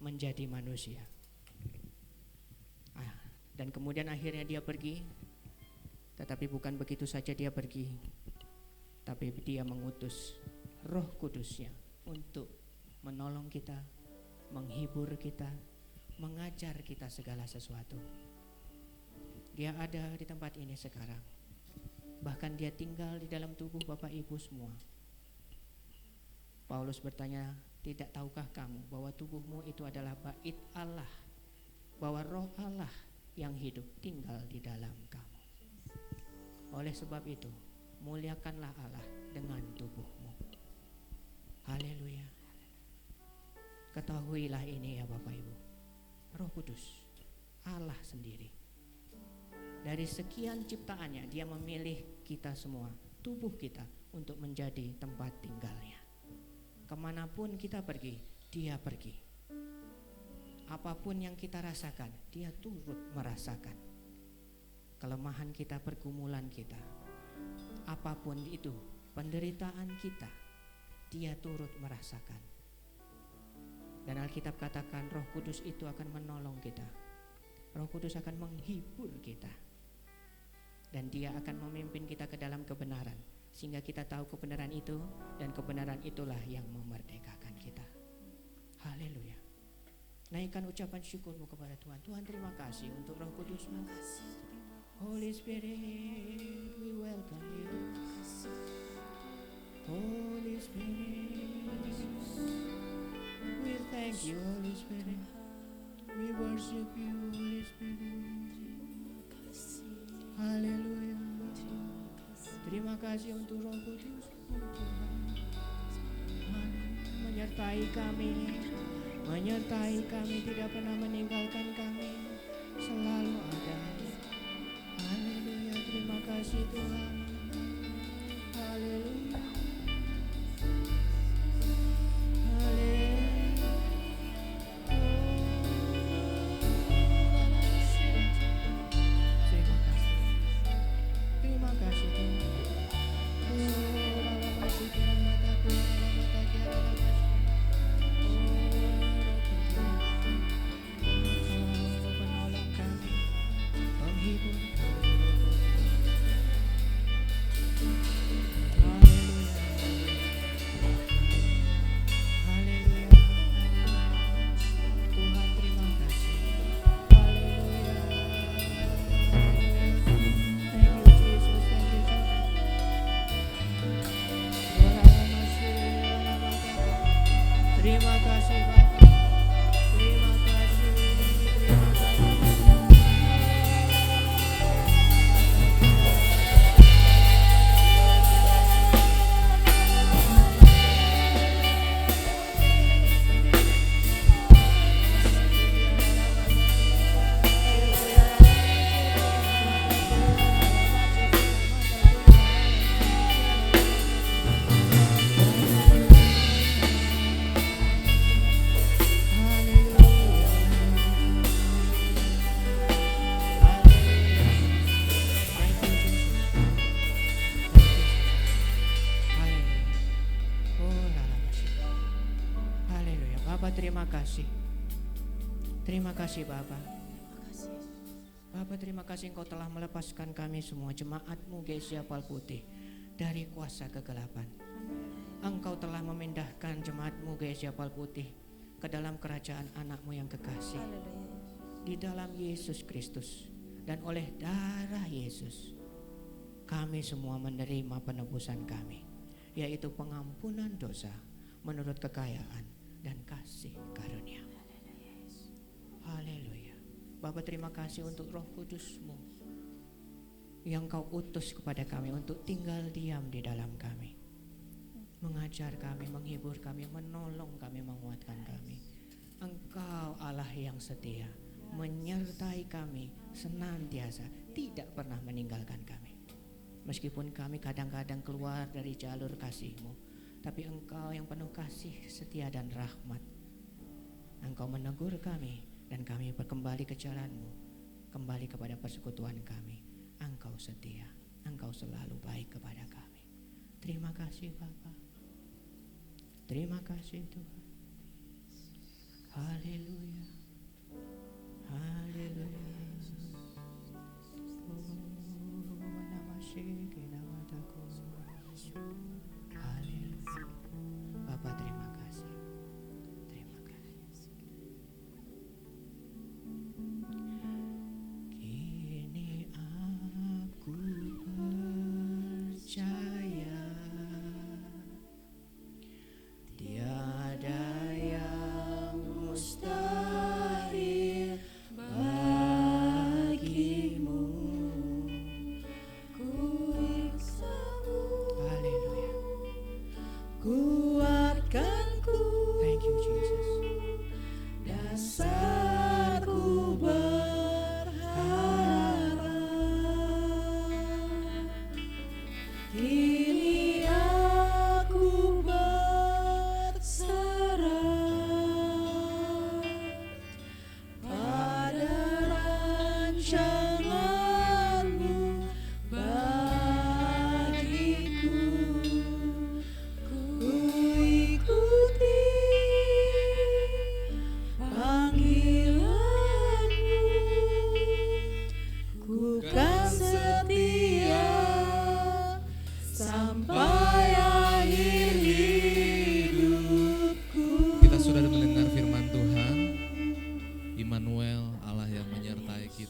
menjadi manusia. Dan kemudian akhirnya dia pergi. Tetapi bukan begitu saja dia pergi, tapi dia mengutus Roh Kudusnya untuk menolong kita, menghibur kita, mengajar kita segala sesuatu. Dia ada di tempat ini sekarang. Bahkan dia tinggal di dalam tubuh Bapak Ibu semua. Paulus bertanya, Tidak tahukah kamu bahwa tubuhmu itu adalah bait Allah, bahwa roh Allah yang hidup tinggal di dalam kamu. Oleh sebab itu, muliakanlah Allah dengan tubuhmu. Haleluya. Ketahuilah ini ya Bapak Ibu, Roh Kudus, Allah sendiri, dari sekian ciptaannya dia memilih kita semua, tubuh kita, untuk menjadi tempat tinggalnya. Kemanapun kita pergi, dia pergi. Apapun yang kita rasakan, dia turut merasakan. Kelemahan kita, pergumulan kita, apapun itu, penderitaan kita, dia turut merasakan. Dan Alkitab katakan Roh Kudus itu akan menolong kita. Roh Kudus akan menghibur kita. Dan dia akan memimpin kita ke dalam kebenaran, sehingga kita tahu kebenaran itu, dan kebenaran itulah yang memerdekakan kita. Haleluya. Naikkan ucapan syukurmu kepada Tuhan. Tuhan, terima kasih untuk Roh Kudus-Mu. Holy Spirit, we welcome you. Holy Spirit, we thank you, Holy Spirit. We worship you, Holy Spirit. Haleluya. Terima kasih untuk Roh Kudus, menyertai kami, tidak pernah meninggalkan kami, selalu ada. Haleluya, terima kasih Tuhan. Haleluya. Terima kasih Bapak. Terima kasih. Terima kasih. Terima kasih. Terima kasih Bapak. Bapak, terima kasih Engkau telah melepaskan kami semua, jemaat-Mu Gereja Palputih, dari kuasa kegelapan. Engkau telah memindahkan jemaat-Mu Gereja Palputih ke dalam kerajaan anak-Mu yang kekasih, di dalam Yesus Kristus. Dan oleh darah Yesus, kami semua menerima penebusan kami, yaitu pengampunan dosa menurut kekayaan dan kasih karunia. Haleluya. Bapak, terima kasih untuk Roh Kudus-Mu yang Kau utus kepada kami untuk tinggal diam di dalam kami, mengajar kami, menghibur kami, menolong kami, menguatkan kami. Engkau Allah yang setia, menyertai kami senantiasa, tidak pernah meninggalkan kami. Meskipun kami kadang-kadang keluar dari jalur kasih-Mu, tapi Engkau yang penuh kasih, setia dan rahmat. Engkau menegur kami dan kami berkembali ke jalan-Mu, kembali kepada persekutuan kami. Engkau setia, Engkau selalu baik kepada kami. Terima kasih Bapa. Terima kasih Tuhan. Haleluya. Haleluya. Haleluya. Bapak, terima kasih. Terima kasih. Kini aku percaya tiada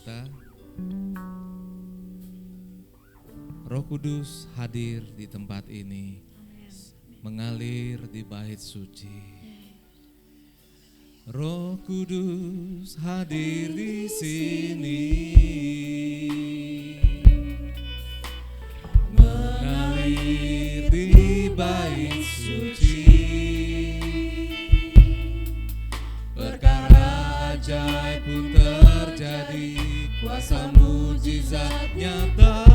kita. Roh Kudus hadir di tempat ini, mengalir di bait suci. Roh Kudus hadir di sini, mengalir di bait suci. Perkara ajaib pun terjadi, kuasa mujizat nyata,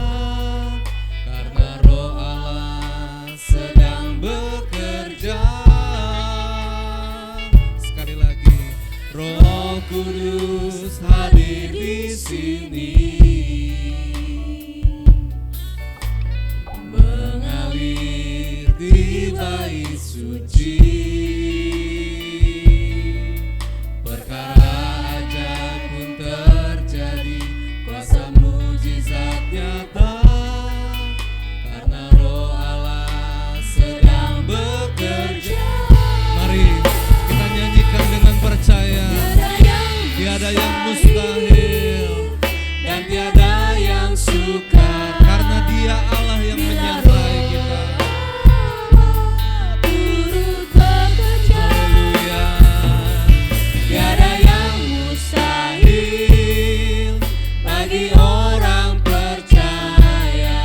karena Roh Allah sedang bekerja. Sekali lagi, Roh Kudus hadir di sini, mengalir di bait suci. Perkara ajaib pun terjadi, kuasa mujizat nyata, karena Roh Allah sedang bekerja. Mari kita nyanyikan dengan percaya. Tiada yang mustahil dan tiada yang sukar, karena Dia Allah yang menyertai kita. Turut bekerja. Haleluya. Tiada yang mustahil bagi orang percaya,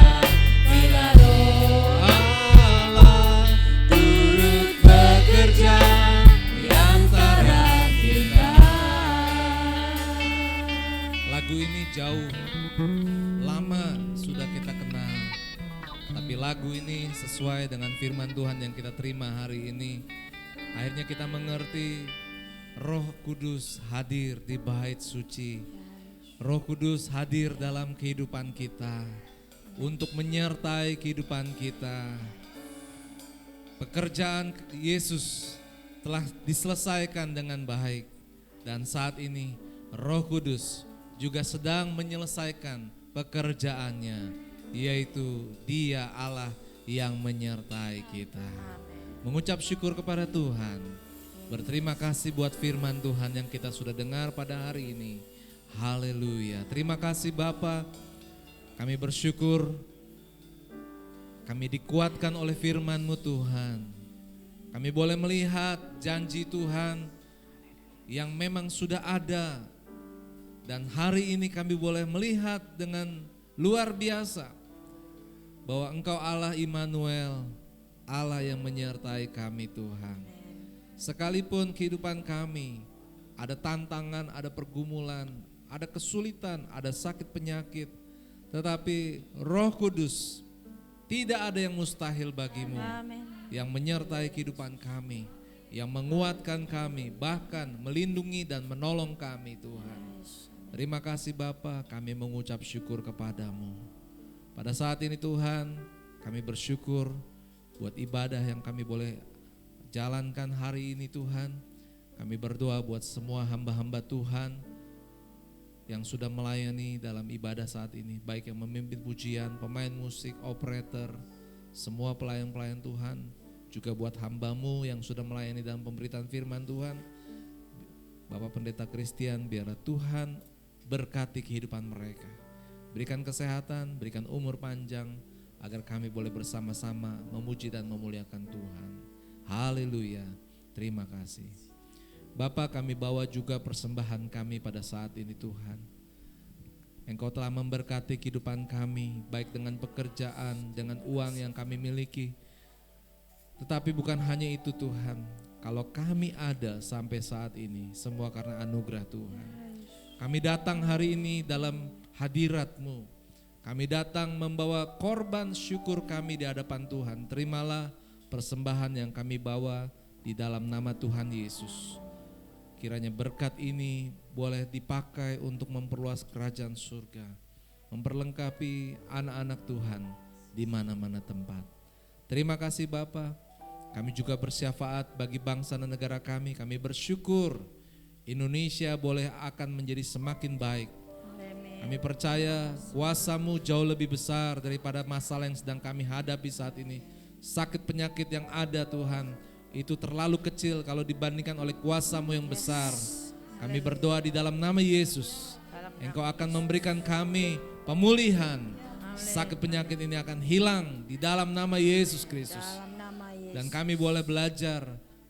bila Roh Allah turut bekerja di antara kita. Lagu ini jauh lama sudah kita kenal, tapi lagu ini sesuai dengan firman Tuhan yang kita terima hari ini. Akhirnya kita mengerti Roh Kudus hadir di bait suci. Roh Kudus hadir dalam kehidupan kita untuk menyertai kehidupan kita. Pekerjaan Yesus telah diselesaikan dengan baik, dan saat ini Roh Kudus juga sedang menyelesaikan pekerjaannya, yaitu Dia Allah yang menyertai kita. Mengucap syukur kepada Tuhan, berterima kasih buat firman Tuhan yang kita sudah dengar pada hari ini. Haleluya. Terima kasih Bapa, kami bersyukur kami dikuatkan oleh firman-Mu Tuhan. Kami boleh melihat janji Tuhan yang memang sudah ada, dan hari ini kami boleh melihat dengan luar biasa bahwa Engkau Allah Immanuel, Allah yang menyertai kami Tuhan. Sekalipun kehidupan kami ada tantangan, ada pergumulan, ada kesulitan, ada sakit penyakit, tetapi Roh Kudus, tidak ada yang mustahil bagimu, yang menyertai kehidupan kami, yang menguatkan kami, bahkan melindungi dan menolong kami Tuhan. Terima kasih Bapa, kami mengucap syukur kepadamu. Pada saat ini Tuhan, kami bersyukur buat ibadah yang kami boleh jalankan hari ini Tuhan. Kami berdoa buat semua hamba-hamba Tuhan yang sudah melayani dalam ibadah saat ini, baik yang memimpin pujian, pemain musik, operator, semua pelayan-pelayan Tuhan, juga buat hamba-Mu yang sudah melayani dalam pemberitaan firman Tuhan. Bapak Pendeta Christian, biarlah Tuhan berkati kehidupan mereka, berikan kesehatan, berikan umur panjang, agar kami boleh bersama-sama memuji dan memuliakan Tuhan. Haleluya, terima kasih. Bapak, kami bawa juga persembahan kami pada saat ini Tuhan. Engkau telah memberkati kehidupan kami, baik dengan pekerjaan, dengan uang yang kami miliki. Tetapi bukan hanya itu Tuhan, kalau kami ada sampai saat ini, semua karena anugerah Tuhan. Kami datang hari ini dalam hadirat-Mu. Kami datang membawa korban syukur kami di hadapan Tuhan. Terimalah persembahan yang kami bawa di dalam nama Tuhan Yesus. Kiranya berkat ini boleh dipakai untuk memperluas kerajaan surga, memperlengkapi anak-anak Tuhan di mana-mana tempat. Terima kasih Bapa. Kami juga bersyafaat bagi bangsa dan negara kami. Kami bersyukur Indonesia boleh akan menjadi semakin baik. Kami percaya kuasa-Mu jauh lebih besar daripada masalah yang sedang kami hadapi saat ini. Sakit penyakit yang ada Tuhan, itu terlalu kecil kalau dibandingkan oleh kuasa-Mu yang besar. Kami berdoa di dalam nama Yesus, Engkau akan memberikan kami pemulihan. Sakit penyakit ini akan hilang di dalam nama Yesus Kristus. Dalam nama Yesus. Dan kami boleh belajar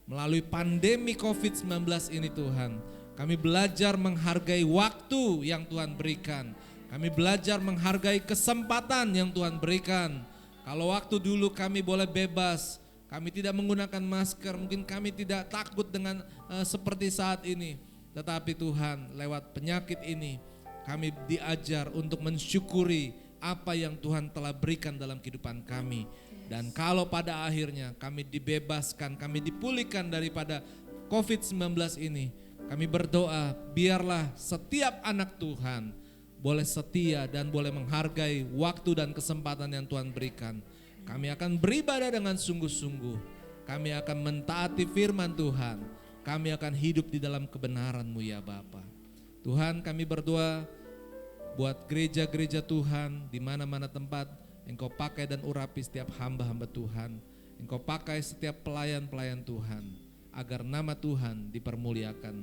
melalui pandemi COVID-19 ini Tuhan. Kami belajar menghargai waktu yang Tuhan berikan. Kami belajar menghargai kesempatan yang Tuhan berikan. Kalau waktu dulu kami boleh bebas, kami tidak menggunakan masker, mungkin kami tidak takut dengan seperti saat ini. Tetapi Tuhan, lewat penyakit ini kami diajar untuk mensyukuri apa yang Tuhan telah berikan dalam kehidupan kami. Dan kalau pada akhirnya kami dibebaskan, kami dipulihkan daripada COVID-19 ini, kami berdoa biarlah setiap anak Tuhan boleh setia dan boleh menghargai waktu dan kesempatan yang Tuhan berikan. Kami akan beribadah dengan sungguh-sungguh. Kami akan mentaati firman Tuhan. Kami akan hidup di dalam kebenaran-Mu ya Bapa. Tuhan, kami berdoa buat gereja-gereja Tuhan di mana-mana tempat Engkau pakai dan urapi setiap hamba-hamba Tuhan. Engkau pakai setiap pelayan-pelayan Tuhan agar nama Tuhan dipermuliakan.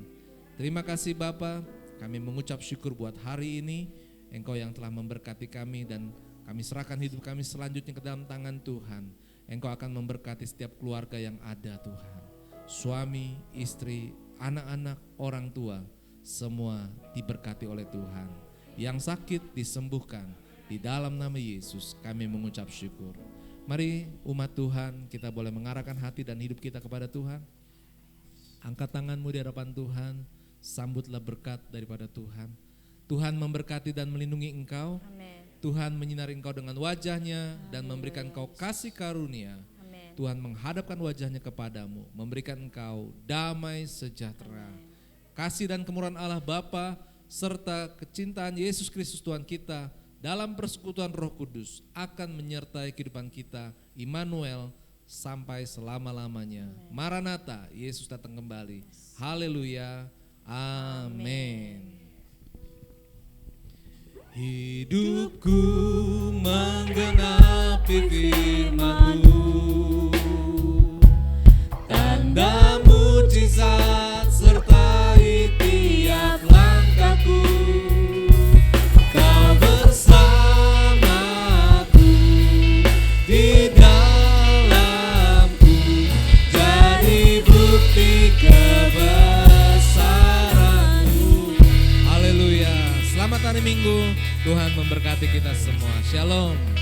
Terima kasih Bapa, kami mengucap syukur buat hari ini. Engkau yang telah memberkati kami dan kami serahkan hidup kami selanjutnya ke dalam tangan Tuhan. Engkau akan memberkati setiap keluarga yang ada Tuhan. Suami, istri, anak-anak, orang tua, semua diberkati oleh Tuhan. Yang sakit disembuhkan. Di dalam nama Yesus kami mengucap syukur. Mari umat Tuhan, kita boleh mengarahkan hati dan hidup kita kepada Tuhan. Angkat tanganmu di hadapan Tuhan, sambutlah berkat daripada Tuhan. Tuhan memberkati dan melindungi engkau. Amin. Tuhan menyinari engkau dengan wajahnya dan memberikan engkau kasih karunia. Amin. Tuhan menghadapkan wajahnya kepadamu, memberikan engkau damai sejahtera. Kasih dan kemurahan Allah Bapa serta kecintaan Yesus Kristus Tuhan kita dalam persekutuan Roh Kudus akan menyertai kehidupan kita, Immanuel, sampai selama-lamanya. Maranatha, Yesus datang kembali. Haleluya. Amin. Hidupku menggenapi firman-Mu, tanda mujizat sertai tiap langkahku. Kau bersamaku di dalamku, jadi bukti kebesaran-Mu. Haleluya. Selamat hari Minggu. Tuhan memberkati kita semua. Shalom.